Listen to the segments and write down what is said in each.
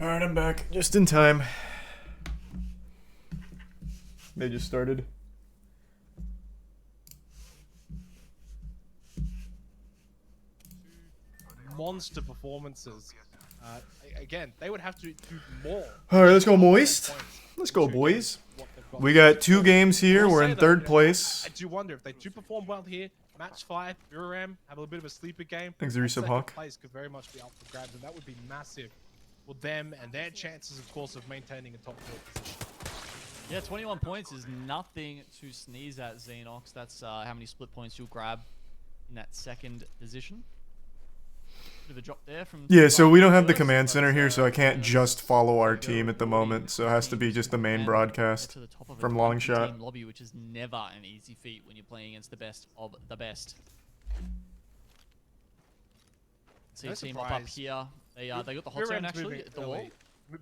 Alright, I'm back. Just in time. They just started. Monster performances. Again, they would have to do more. Alright, let's go, Moist. Let's go, boys. We got 2 games here. We're in 3rd place. I do wonder if they do perform well here. Match 5, Buram have a little bit of a sleeper game. Thanks, the resub Hawk. Place could very much be up for grabs, and that would be massive for them and their chances, of course, of maintaining a top 4 position. Yeah, 21 points is nothing to sneeze at, Xenox. That's how many split points you'll grab in that 2nd position. Bit of a drop there from... Yeah, so we don't have the command center here, so I can't just follow our team at the moment. So it has to be just the main broadcast from Longshot. Team lobby, which is never an easy feat when you're playing against the best of the best. So you see him up here. They got the hot zone actually at the wall.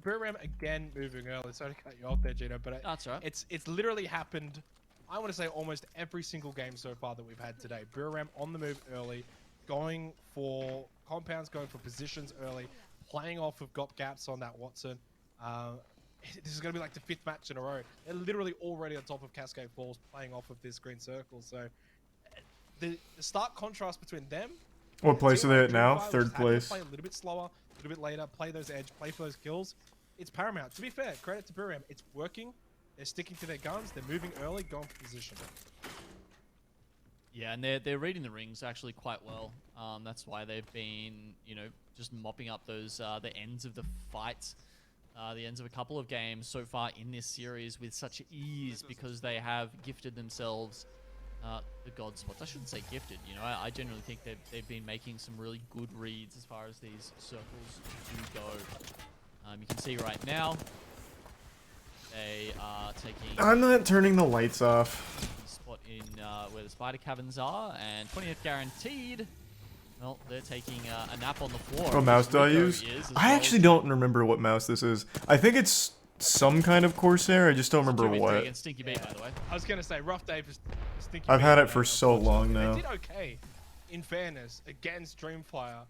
Buram again moving early. Sorry to cut you off there, Gino, but that's right. It's literally happened. I want to say almost every single game so far that we've had today. Buram on the move early, going for compounds, going for positions early, playing off of got gaps on that Watson. This is going to be like the 5th match in a row. They're literally already on top of Cascade Falls, playing off of this green circle. So the stark contrast between them. What place are they at now? 3rd place. Play a little bit slower, a little bit later, play those edge, play for those kills. It's paramount. To be fair, credit to Buram. It's working. They're sticking to their guns. They're moving early, going for position. Yeah, and they're reading the rings actually quite well. That's why they've been, you know, just mopping up those the ends of the fights, the ends of a couple of games so far in this series with such ease, because they have gifted themselves the god spots. I shouldn't say gifted, you know. I generally think they've been making some really good reads as far as these circles do go. You can see right now they are taking... I'm not turning the lights off. Spot in where the spider caverns are, and 20th guaranteed. Well, they're taking a nap on the floor. What mouse do I use? I actually don't remember what mouse this is. I think it's some kind of Corsair. I just don't remember what. Stinky Beat, by the way. I was gonna say rough day for Stinky I've Beat, had it for so long now. They did okay, in fairness, against Dreamfire.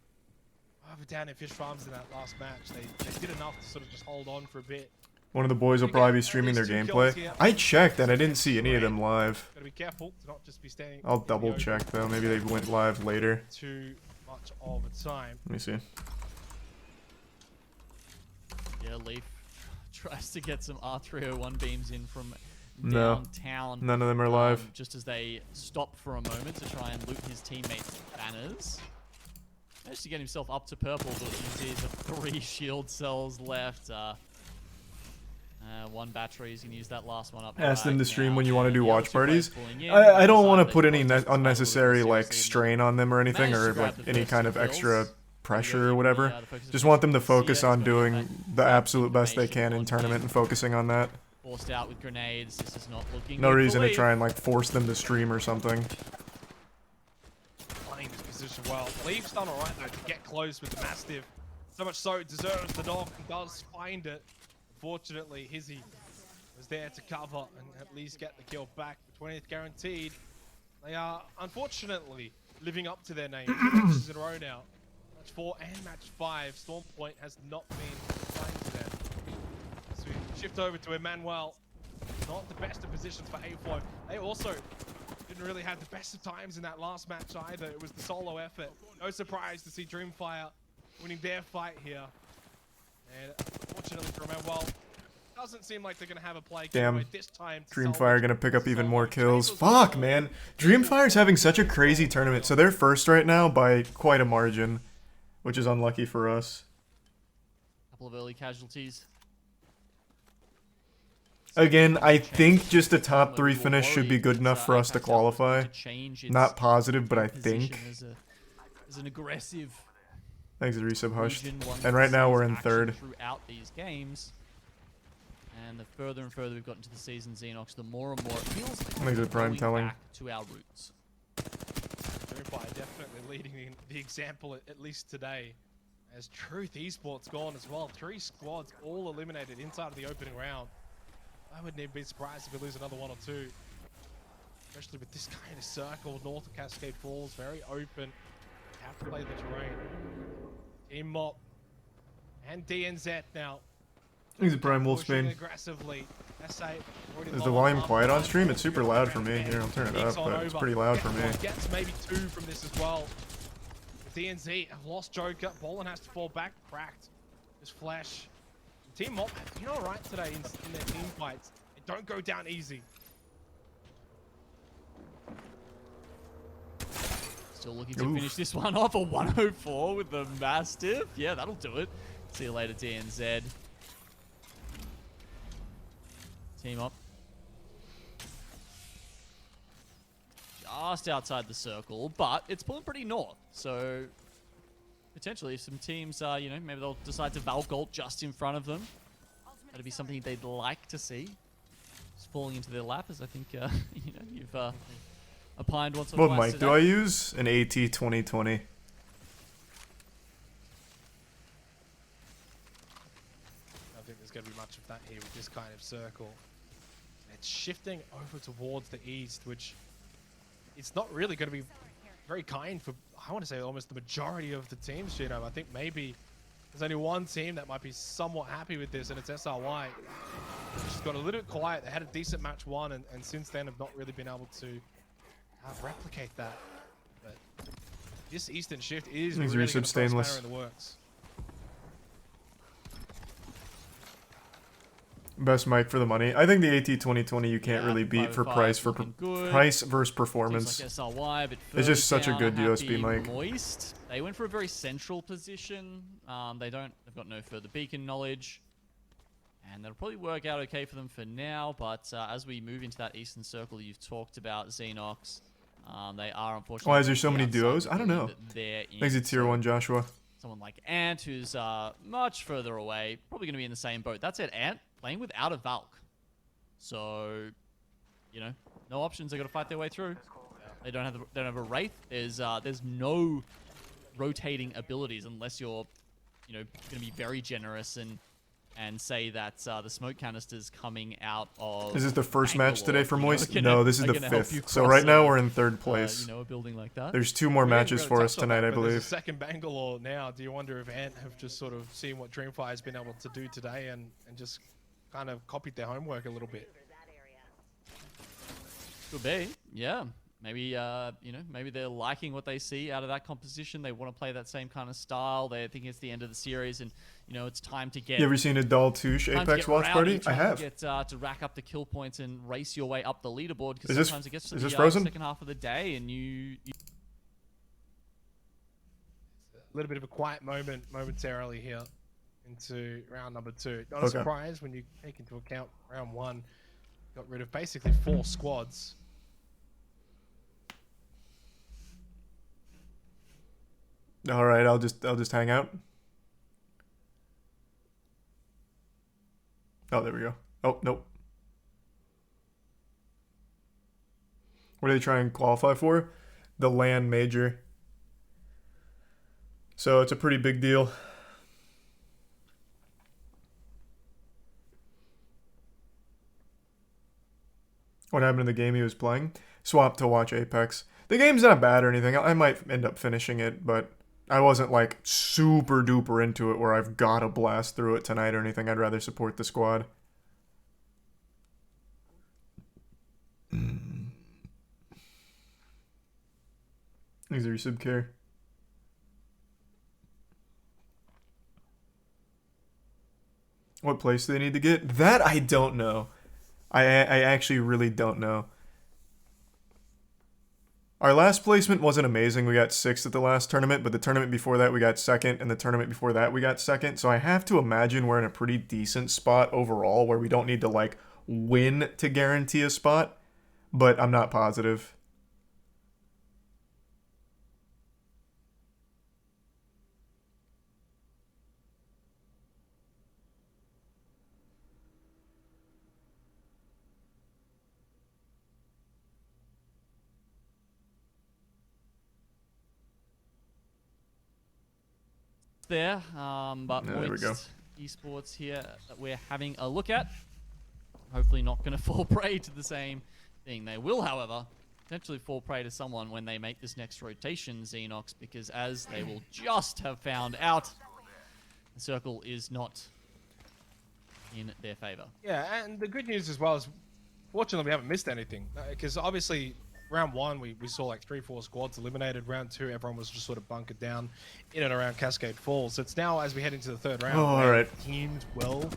Over down in Fish Farms in that last match, they did enough to sort of just hold on for a bit. One of the boys will probably be streaming their gameplay. I checked and I didn't see any of them live. Gotta be careful to not just be standing. I'll double check though. Maybe they went live later. Too much of a time. Let me see. Yeah, Leaf tries to get some R301 beams in from No. downtown. None of them are live. Just as they stop for a moment to try and loot his teammates' banners. Managed to get himself up to purple, but he sees 3 shield cells left. 1 battery, he's going to use that last one up. Ask them to stream when you want to do Yeah, watch parties. in. I don't want to put any unnecessary like strain on them or anything, or like any kind of extra pressure or whatever. Just want them to focus on doing the absolute best they can in tournament and focusing on that. Forced out with grenades. This is not looking No good reason for to Leaf. try and like force them to stream or something. Playing this position well. Leaf's done alright though to get close with the Mastiff. So much so it deserves the knock and does find it. Unfortunately, Hizzy was there to cover and at least get the kill back. The 20th guaranteed. They are unfortunately living up to their name. 2 matches in a row now. Match 4 and match 5. Storm Point has not been assigned to them. So we shift over to Emmanuel. Not the best of positions for A4. They also didn't really have the best of times in that last match either. It was the solo effort. No surprise to see Dreamfire winning their fight here. And unfortunately for Emmanuel, doesn't seem like they're going to have a play Damn. this time. Dreamfire gonna pick up even more kills. Fuck, man. Dreamfire's having such a crazy tournament. So they're first right now by quite a margin, which is unlucky for us. Couple of early casualties. Again, I think just a top 3 finish should be good enough for us to qualify. Not positive, but I think. As an aggressive Thanks, Resub Hushed. And right now we're in 3rd. Throughout these games, and the further and further we've gotten to the season, Xenox, the more and more it feels like Maybe the prime going telling. back to our roots. Dreamfire definitely leading the example at least today. As Truth Esports gone as well. 3 squads all eliminated inside of the opening round. I wouldn't even be surprised if we lose another 1 or 2. Especially with this kind of circle north of Cascade Falls, very open. Have to play the terrain. Team Mop And DNZ now. He's a Prime Pushing Wolfsbane. aggressively. SA already Is low the on volume armor. quiet on stream? It's Force super goes loud around for me. again. Here, I'll turn it Sneaks up, on but it's over. pretty loud for me. Gets maybe 2 from this as well. DNZ have lost Joker. Bolin has to fall back. Cracked. Just Flash. Team Mop, you know, right today in their team fights. They don't go down easy. Still looking to finish this one off. A 104 with the Mastiff. Yeah, that'll do it. See you later, DNZ. Team up. Just outside the circle, but it's pulling pretty north. So potentially some teams, you know, maybe they'll decide to Valgolt just in front of them. That'd be something they'd like to see. Just falling into their lap, as I think, you know, you've opined once or What twice mic today. do I use? An AT 2020. I don't think there's going to be much of that here with this kind of circle. It's shifting over towards the east, which it's not really going to be very kind for, I want to say, almost the majority of the teams, you know. I think maybe there's only one team that might be somewhat happy with this, and it's SRY. Just got a little bit quiet. They had a decent match 1, and since then have not really been able to replicate that. But this Eastern shift is really going to throw a stainless. spanner in the works. Best mic for the money. I think the AT 2020 you can't Yeah, really beat for 505 price looking good. price versus performance. Seems like SRY, but It's just such a further good down, USB Happy mic. Moist. They went for a very central position. They've got no further beacon knowledge. And that'll probably work out okay for them for now, but as we move into that eastern circle you've talked about, Xenox, they are unfortunately... Why is there so many outside duos? the I don't building know. that they're in. Thanks to tier 1 Joshua. Someone like Ant, who's much further away, probably going to be in the same boat. That's it, Ant playing without a Valk. So, you know, no options. They got to fight their way through. They don't have a Wraith. There's no rotating abilities unless you're, you know, going to be very generous and say that the smoke canisters coming out of... Is this the first match today for Moist? Gonna, No, this is the gonna help you 5th. So cross right now a, we're in 3rd place. you know, a building like that. There's 2 more We haven't matches really for us touched on that, tonight, I but there's believe. a second Bangalore now. Do you wonder if Ant have just sort of seen what Dreamfire has been able to do today and just kind of copied their homework a little bit? Could be, yeah. Maybe, you know, maybe they're liking what they see out of that composition. They want to play that same kind of style. They think it's the end of the series, and you know, it's time to get. You ever seen a Dull Touche time to Apex get watch rowdy, party? I trying have. To get to rack up the kill points and race your way up the leaderboard, because Is this- sometimes it gets to is the this frozen? second half of the day, and you A little bit of a quiet moment momentarily here into round number 2. Not a Okay. surprise when you take into account round 1 got rid of basically 4 squads. All right, I'll just hang out. Oh, there we go. Oh, nope. What are they trying to qualify for? The LAN major. So it's a pretty big deal. What happened in the game he was playing? Swapped to watch Apex. The game's not bad or anything. I might end up finishing it, but I wasn't like super duper into it where I've got to blast through it tonight or anything. I'd rather support the squad. These are your sub care. What place do they need to get? That I don't know. I actually really don't know. Our last placement wasn't amazing. We got 6th at the last tournament, but the tournament before that we got 2nd, and the tournament before that we got 2nd. So I have to imagine we're in a pretty decent spot overall where we don't need to like win to guarantee a spot, but I'm not positive. there, but Yeah, there we go. Moist Esports here that we're having a look at. Hopefully not going to fall prey to the same thing. They will, however, potentially fall prey to someone when they make this next rotation, Xenox, because as they will just have found out, the circle is not in their favor. Yeah, and the good news as well is, fortunately, we haven't missed anything. Because obviously, round 1, we saw like 3-4 squads eliminated. Round 2, everyone was just sort of bunkered down in and around Cascade Falls. So it's now, as we head into the 3rd round, all right. teams will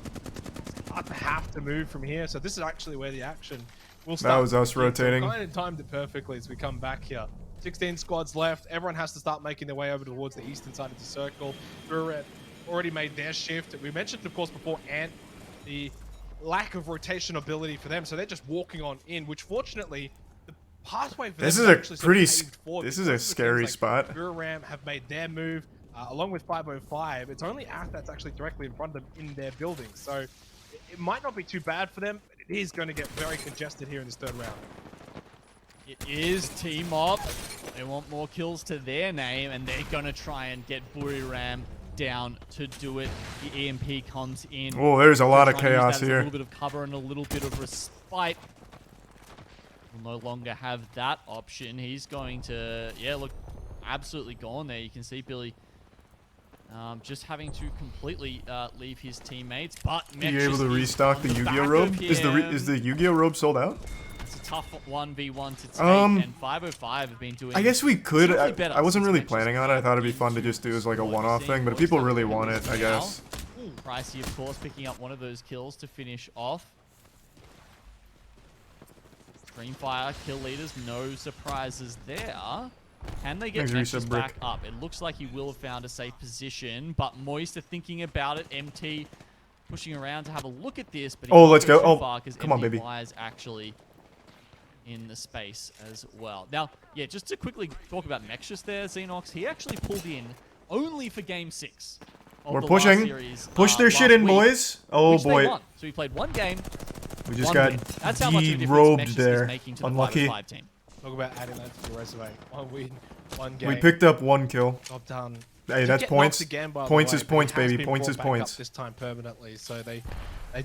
start to have to move from here. So this is actually where the action will start. That was us rotating. Kind of timed it perfectly as we come back here. 16 squads left. Everyone has to start making their way over towards the eastern side of the circle. Red already made their shift. We mentioned, of course, before Ant, the lack of rotation ability for them, so they're just walking on in, which fortunately the pathway for This them is a actually pretty paved forward. this is a scary spot. Ram have made their move along with 505. It's only Ath that's actually directly in front of them in their building, so it might not be too bad for them, but it is going to get very congested here in this 3rd round. It is Team Op. They want more kills to their name, and they're going to try and get Buriram down to do it. The EMP comes in. Oh, there's a lot of Trying to use chaos that as a here. little bit of cover and a little bit of respite. Will no longer have that option. He's going to, yeah, look, absolutely gone there. You can see Billy just having to completely leave his teammates. But Are you able to restock the Yu-Gi-Oh robe? Is the Yu-Gi-Oh robe sold out? It's a tough 1v1 to take, and 505 have been doing. I guess we could. certainly better I wasn't since really Nexus planning on it. I thought it'd be fun to just do as like a one-off thing, but if people really want it, I guess. Pricey, of course, picking up one of those kills to finish off. Dreamfire kill leaders, no surprises there. Can they get Thanks, Nexus Resub back Brick. up? It looks like he will have found a safe position, but Moist are thinking about it. MT pushing around to have a look at this, but he Oh, can't let's go. too Oh, far 'cause come on, baby. MTY is actually in the space as well. Now, yeah, just to quickly talk about Nexus there, Xenox, he actually pulled in only for Game 6. We're pushing. Series, Push their shit in, week, boys. Oh which they boy. won. So we played one game. We just one got win. That's how much of a difference derobed Nexus is there. making to the Unlucky. 505 team. Talk about adding that to your resume. 1 win, 1 game. We picked up 1 kill. Job done. Hey, Did that's get points. knocked again, by the Points way, is but points, he has baby. been Points brought is back points. up this time permanently, so they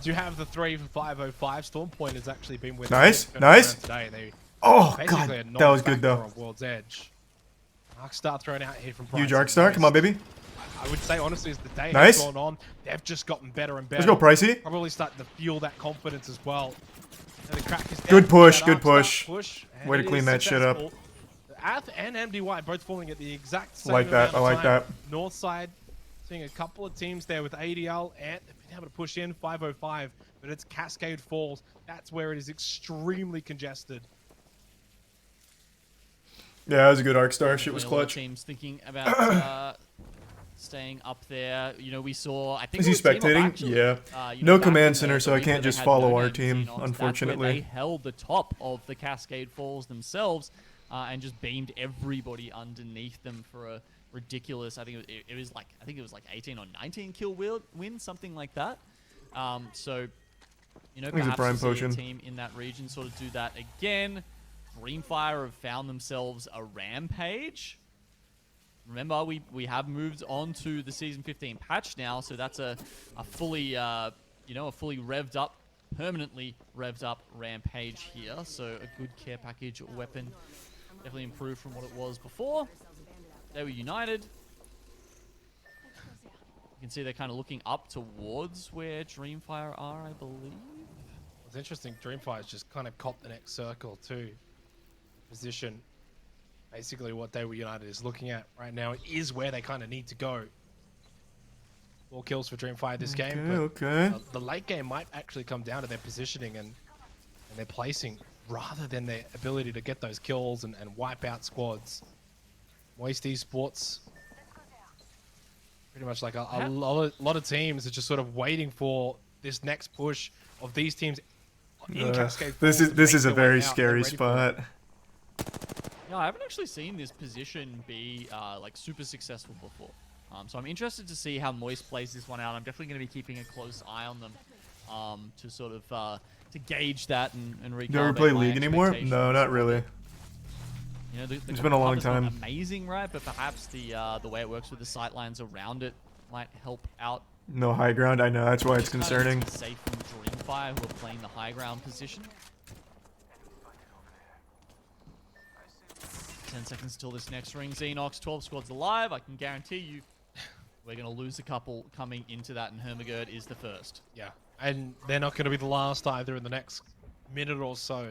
do have the 3 for 505. Storm Point has actually been with Nice, them nice. today. They Oh basically god, are that was good non-factor though. on World's Edge. Arcstar thrown out here from Huge Pricey. Arcstar, come on, baby. I would say honestly, as the day Nice. has gone on, they've just gotten better and better. Let's go, Pricey. Probably starting to feel that confidence as well. And the crack is down. Good push, That good Arcstar push. and Way to it clean is that shit up. successful. Ath and MDY both falling at the exact same Like that, amount I of like time. that. North side, seeing a couple of teams there with ADL, and they've been able to push in 505, but it's Cascade Falls. That's where it is extremely congested. Yeah, that was a good Arcstar. Shit was Definitely a lot of clutch. teams thinking about staying up there. You know, we saw. I think. Is he it was Team Up, spectating? actually, Yeah. you know, No back command in the center, so I week can't where they just had follow no our names, team, Xenox, that's where unfortunately. they held the top of the Cascade Falls themselves and just beamed everybody underneath them for a ridiculous. I think it was like 18 or 19 kill win, something like that. So, you know, think it's a perhaps prime to see potion. a team in that region sort of do that again. Dreamfire have found themselves a rampage. Remember, we have moved on to the Season 15 patch now, so that's a fully, a fully revved up, permanently revved up rampage here. So a good care package weapon, definitely improved from what it was before. They were united. You can see they're kind of looking up towards where Dreamfire are, I believe. It's interesting, Dreamfire's just kind of copped the next circle too. Position. Basically what They Were United is looking at right now is where they kind of need to go. 4 kills for Dreamfire this game, but Okay. the late game might actually come down to their positioning and their placing rather than their ability to get those kills and wipe out squads. Moist Esports, pretty much like a lot of teams are just sort of waiting for this next push of these teams in Cascade This Falls is to make a their way very out. They're scary ready for it. spot. Yeah, I haven't actually seen this position be like super successful before. So I'm interested to see how Moist plays this one out. I'm definitely going to be keeping a close eye on them to sort of to gauge that and recalibrate. You ever play my League anymore? expectations. No, not really. You know, the It's been a long cover's not time. amazing, right? But perhaps the way it works with the sightlines around it might help out. No high ground. I know. That's why it's Just kind of concerning. keep it safe from Dreamfire, who are playing the high ground position. 10 seconds till this next ring. Xenox, 12 squads alive. I can guarantee you we're going to lose a couple coming into that, and Hermagerd is the first. Yeah, and they're not going to be the last either in the next minute or so.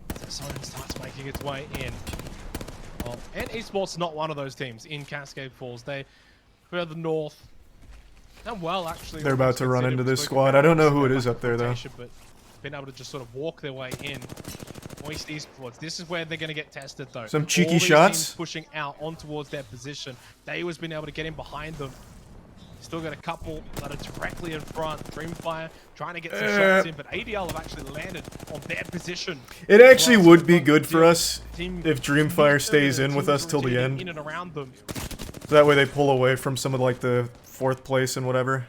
The Zone starts making its way in. And Esports not one of those teams in Cascade Falls. They further north. Done well, actually. They're about to run into this squad. I don't know who it is up there, though. But been able to just sort of walk their way in. Moist Esports. This is where they're going to get tested, though. Some cheeky All these shots. teams pushing out on towards their position. Daewoo's been able to get in behind them. Still got a couple that are directly in front. Dreamfire trying to get some shots in, but ADL have actually landed on their position. It actually would be good for us if Dreamfire stays in with us till the end. In and around them. So that way they pull away from some of like the 4th place and whatever.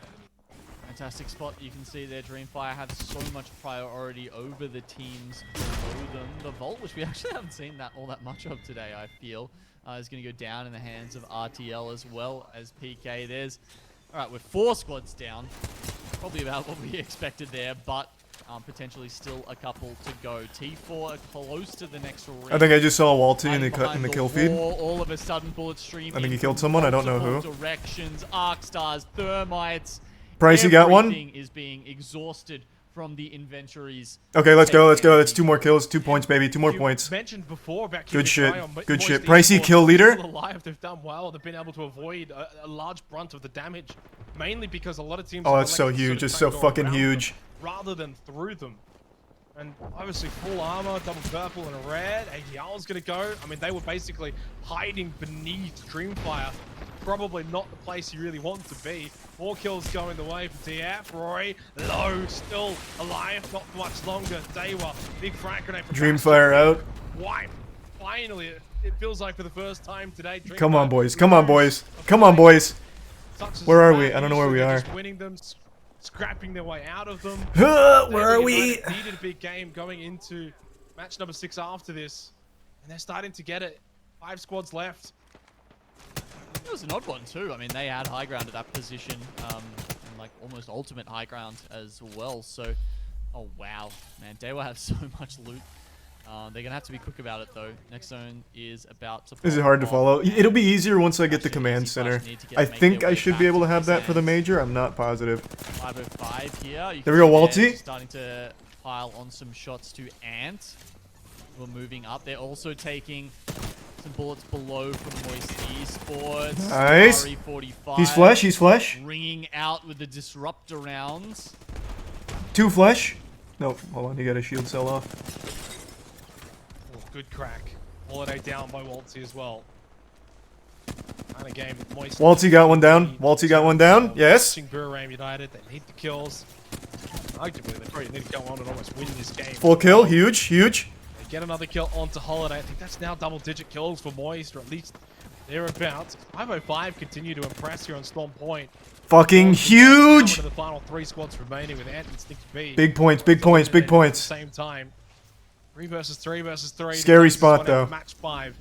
Fantastic spot. You can see there Dreamfire have so much priority over the teams below them. The Vault, which we actually haven't seen all that much of today, I feel, is going to go down in the hands of RTL as well as PK. There's... Alright, we're 4 squads down. Probably about what we expected there, but potentially still a couple to go. T4 are close to the next ring. I think I just saw Walty in the kill feed. All of a sudden, bullets streaming. I think he killed someone, I don't know who. Directions, arc stars, thermites. Pricey got one. Everything is being exhausted from the inventories. Okay, let's go, let's go. That's 2 more kills, 2 points, baby, 2 more points. Mentioned before about good shit, good shit. Moist Pricey kill leader. Alive, they've done well. They've been able to avoid a large brunt of the damage, mainly because a lot of teams. Oh, that's so huge. It's so fucking huge. Rather than through them. And obviously full armor, double purple and a red. ADL is gonna go. I mean, they were basically hiding beneath Dreamfire. Probably not the place you really want to be. 4 kills going the way for TF. Roy, low, still alive, not for much longer. Daewa, big frag grenade for Dreamfire out. Wipe. Finally, it feels like for the first time today. Come on, boys. Come on, boys. Come on, boys. Where are we? I don't know where we are. Just winning them, scrapping their way out of them. Where are we? Needed a big game going into match number 6 after this, and they're starting to get it. 5 squads left. It was an odd one too. I mean, they had high ground at that position, and like almost ultimate high ground as well. So, oh wow, man, Daewoo have so much loot. They're gonna have to be quick about it though. Next zone is about to. Is it hard to follow? It'll be easier once I get the command center. I think I should be able to have that for the major. I'm not positive. 505 here. There we go, Walty. Starting to pile on some shots to Ant. We're moving up. They're also taking some bullets below from Moist Esports. Nice. RE45 He's flesh. He's flesh. Ringing out with the disruptor rounds. 2 flesh. No, hold on. You got a shield cell off. Oh, good crack. Holiday down by Waltzy as well. And again, Moist. Walty got one down. Walty got one down. Yes. Buram United. They need the kills. Arguably, they probably need to go on and almost win this game. Full kill. Huge. Huge. Get another kill onto Holiday. I think that's now double-digit kills for Moist, or at least thereabouts. 505 continue to impress here on Storm Point. Fucking huge! The final 3 squads remaining with Ant and Sticks B. Big points, big points, big points. At the same time. 3 versus 3 versus 3. Scary spot though. Match 5.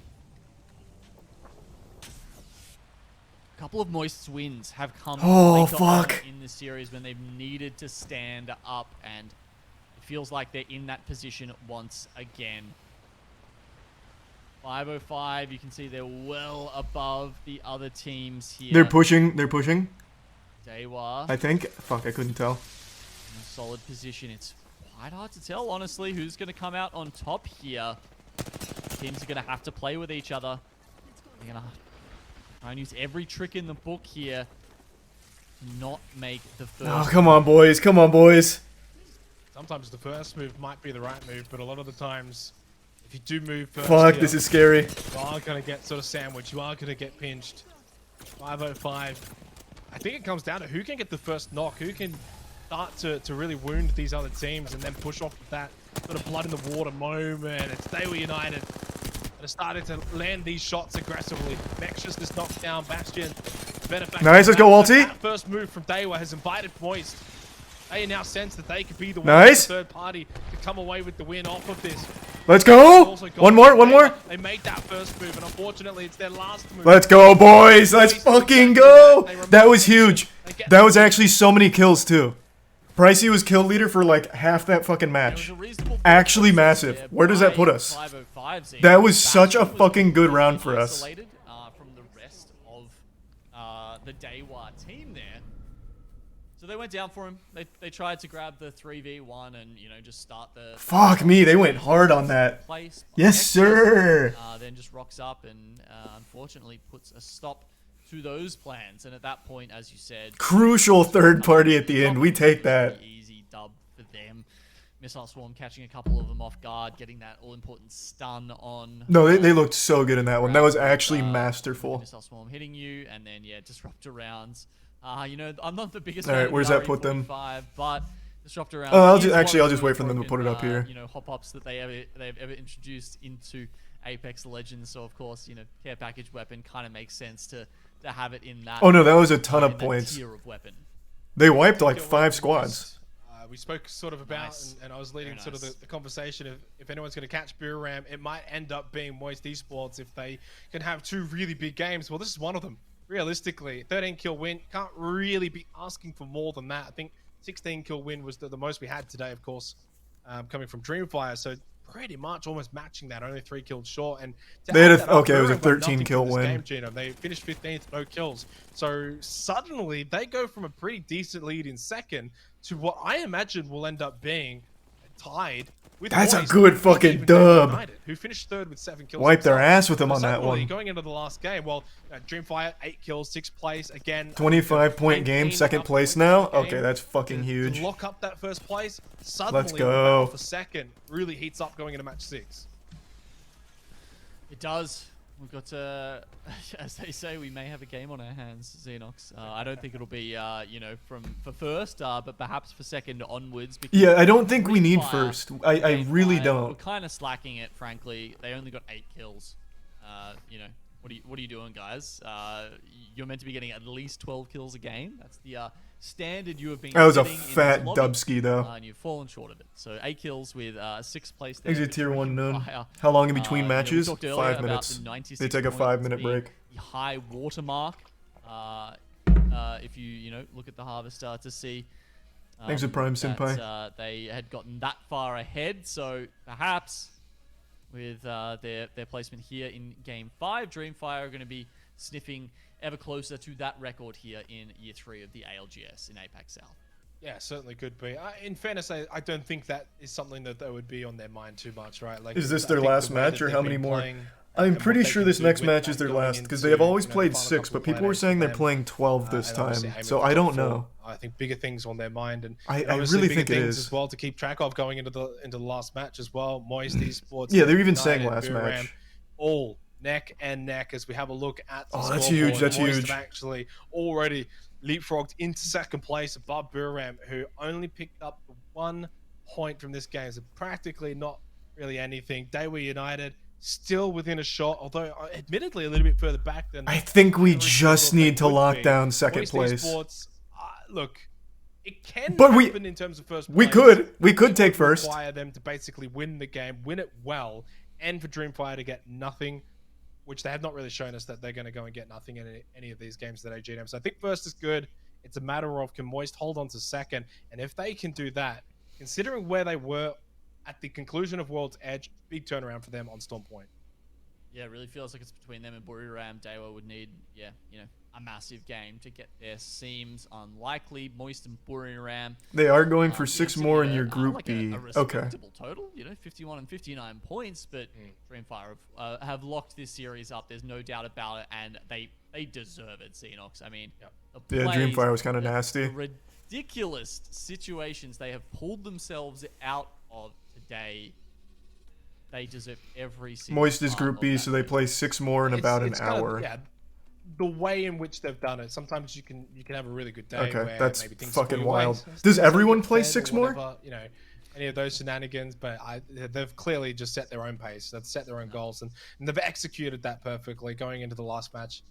A couple of Moist's wins have come fuck. in this series when they've needed to stand up, and feels like they're in that position once again. 505, you can see they're well above the other teams here. They're pushing, they're pushing. Daewoo. I think. Fuck, I couldn't tell. In a solid position. It's quite hard to tell, honestly, who's going to come out on top here. Teams are going to have to play with each other. They're going to try and use every trick in the book here to not make the first. Oh, come on, boys. Come on, boys. Sometimes the first move might be the right move, but a lot of the times, if you do move first, fuck, this is scary. You are going to get sort of sandwiched. You are going to get pinched. 505. I think it comes down to who can get the first knock, who can start to really wound these other teams and then push off that sort of blood in the water moment. It's Daewoo United that are starting to land these shots aggressively. Nexus is knocked down. Bastion. Nice, let's go, Walty. That first move from Daewoo has invited Moist. They now sense that they could be the nice. Third party to come away with the win off of this. Let's go! One more, one more. They made that first move, and unfortunately, it's their last move. Let's go, boys! Let's fucking go! That was huge. That was actually so many kills, too. Pricey was kill leader for like half that fucking match. Actually massive. Where does that put us? That was such a fucking good round for us. the Daewoo team there. So they went down for him. They tried to grab the 3v1 and, you know, just start the... Fuck me, they went hard on that. Place. Yes, sir. Then just rocks up and unfortunately puts a stop to those plans. And at that point, as you said... Crucial third party at the end. We take that. Easy dub for them. Missile Swarm catching a couple of them off guard, getting that all-important stun on... No, they looked so good in that one. That was actually masterful. Missile Swarm hitting you, and then, yeah, Disruptor rounds. You know, I'm not the biggest fan. All right, where's that put them? But Disruptor rounds... I'll just wait for them to put it up here. You know, hop-ups that they've ever introduced into Apex Legends. So, of course, you know, care package weapon kind of makes sense to have it in that... Oh, no, that was a ton of points. Tier of weapon. They wiped like 5 squads. We spoke sort of about, and I was leading sort of the conversation of if anyone's going to catch Buriram, it might end up being Moist Esports if they can have 2 really big games. Well, this is one of them. Realistically, 13 kill win, can't really be asking for more than that. I think 16 kill win was the most we had today, of course, coming from Dreamfire. So pretty much almost matching that, only 3 kills short. And they had it was a 13 kill win. They finished 15th, no kills. So suddenly they go from a pretty decent lead in second to what I imagine will end up being tied with That's a Moist, good fucking dub. United, who finished 3rd with 7 kills. Wipe their ass with them on that one. Going into the last game, well, Dreamfire 8 kills, 6th place again. 25-point game, 2nd place now. Okay, that's fucking huge. To lock up that 1st place. Suddenly, let's go. For 2nd really heats up going into match 6. It does. We've got, as they say, we may have a game on our hands, Xenox. I don't think it'll be, you know, for 1st, but perhaps for 2nd onwards. Yeah, I don't think we need 1st. I really don't. We're kind of slacking it, frankly. They only got 8 kills. You know, what are you doing, guys? You're meant to be getting at least 12 kills a game. That's the standard you have been. That was a fat dubski, though. And you've fallen short of it. So 8 kills with 6th place. Exit tier 1 known. How long in between matches? You know, 5 minutes. They take a 5-minute break. The high watermark. If you know, look at the Harvester to see. Thanks for Prime Senpai. They had gotten that far ahead, so perhaps with their placement here in Game 5, Dreamfire are going to be sniffing ever closer to that record here in Year 3 of the ALGS in APAC South. Yeah, certainly could be. In fairness, I don't think that is something that would be on their mind too much, right? Like, is this their last match, or how many more? I'm pretty sure this next match is their last, because they have always played 6, but people were saying they're playing 12 this time, so I don't know. I think bigger things on their mind, and I really think it is as well to keep track of going into the last match as well. Moist Esports. Yeah, they're even saying last match. All neck and neck as we have a look at the that's huge. That's huge. Have actually already leapfrogged into 2nd place above Buriram, who only picked up 1 point from this game. So practically not really anything. Daewoo United still within a shot, although admittedly a little bit further back than... I think we just need to lock down 2nd place. Esports, look, it can but happen in terms of 1st place. We could take 1st. Require them to basically win the game, win it well, and for Dreamfire to get nothing, which they have not really shown us that they're going to go and get nothing in any of these games that AGM. So I think 1st is good. It's a matter of can Moist hold on to 2nd, and if they can do that, considering where they were at the conclusion of World's Edge, big turnaround for them on Storm Point. Yeah, it really feels like it's between them and Buriram. Daewoo would need, you know, a massive game to get there. Seems unlikely. Moist and Buriram. They are going for 6 more in your Group like B. A respectable total, you know, 51 and 59 points, but Dreamfire have locked this series up. There's no doubt about it, and they deserve it, Xenox. I mean, yeah, Dreamfire was kind of nasty. Ridiculous situations they have pulled themselves out of today. They deserve every single Moist is Group B, so they play 6 more in about an hour. Yeah, the way in which they've done it, sometimes you can have a really good day. Okay, where that's maybe things fucking go wild. away. Does everyone play 6 more? Whatever, you know, any of those shenanigans, but they've clearly just set their own pace. They've set their own goals, and they've executed that perfectly going into the last match.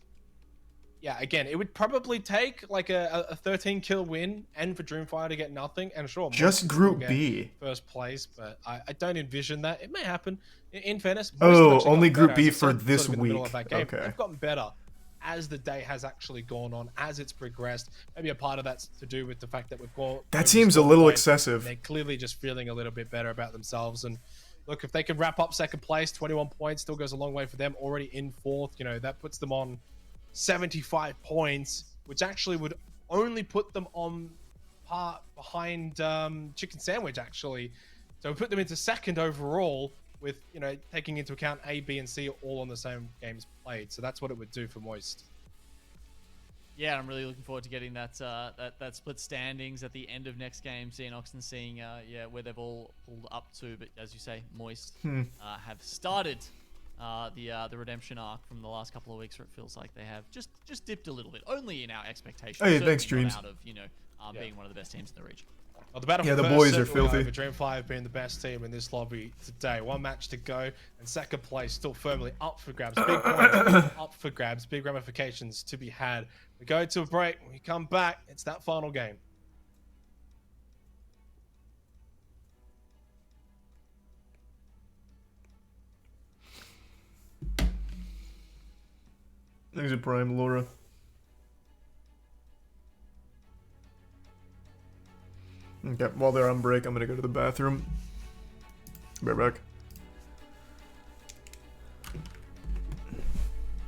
Yeah, again, it would probably take like a 13 kill win and for Dreamfire to get nothing. And sure, just Group B 1st place, but I don't envision that. It may happen. In fairness, only Group B for this week. Okay, they've gotten better as the day has actually gone on, as it's progressed. Maybe a part of that's to do with the fact that we've got... That seems a little excessive. They're clearly just feeling a little bit better about themselves. And look, if they can wrap up 2nd place, 21 points, still goes a long way for them. Already in 4th, you know, that puts them on 75 points. which actually would only put them on par behind Chicken Sandwich, actually. So we put them into second overall with, you know, taking into account A, B, and C all on the same games played. So that's what it would do for Moist. Yeah, I'm really looking forward to getting that that split standings at the end of next game, seeing Oxen, seeing where they've all pulled up to. But as you say, Moist have started the redemption arc from the last couple of weeks, where it feels like they have just dipped a little bit, only in our expectations. Hey, thanks, Certainly Dreams. not out of, you know, being one of the best teams in the region. Well, the battle Yeah, for the first boys are certainly filthy. over. Dreamfly being the best team in this lobby today. One match to go, and second place still firmly up for grabs. Big points up for grabs. Big ramifications to be had. We go to a break. When we come back, it's that final game. Thanks at Prime, Laura. Okay, while they're on break, I'm gonna go to the bathroom. Be right back.